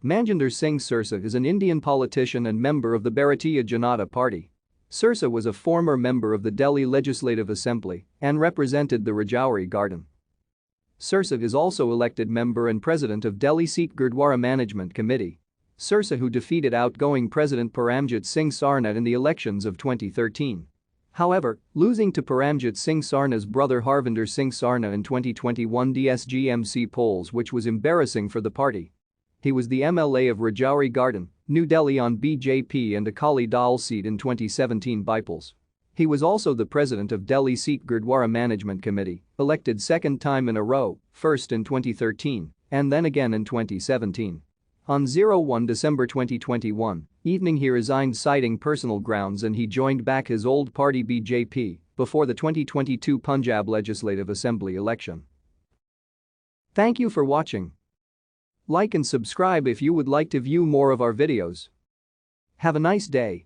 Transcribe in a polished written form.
Manjinder Singh Sirsa is an Indian politician and member of the Bharatiya Janata Party. Sirsa was a former member of the Delhi Legislative Assembly and represented the Rajouri Garden. Sirsa is also elected member and president of Delhi Sikh Gurdwara Management Committee. Sirsa, who defeated outgoing President Paramjit Singh Sarna in the elections of 2013. However, losing to Paramjit Singh Sarna's brother Harvinder Singh Sarna in 2021 DSGMC polls, which was embarrassing for the party. He was the MLA of Rajouri Garden, New Delhi on BJP and Akali Dal seat in 2017 bypolls. He was also the president of Delhi Sikh Gurdwara Management Committee, elected second time in a row, first in 2013 and then again in 2017. On 1 December 2021 evening he resigned citing personal grounds and he joined back his old party BJP before the 2022 Punjab Legislative Assembly election. Thank you for watching. Like and subscribe if you would like to view more of our videos. Have a nice day.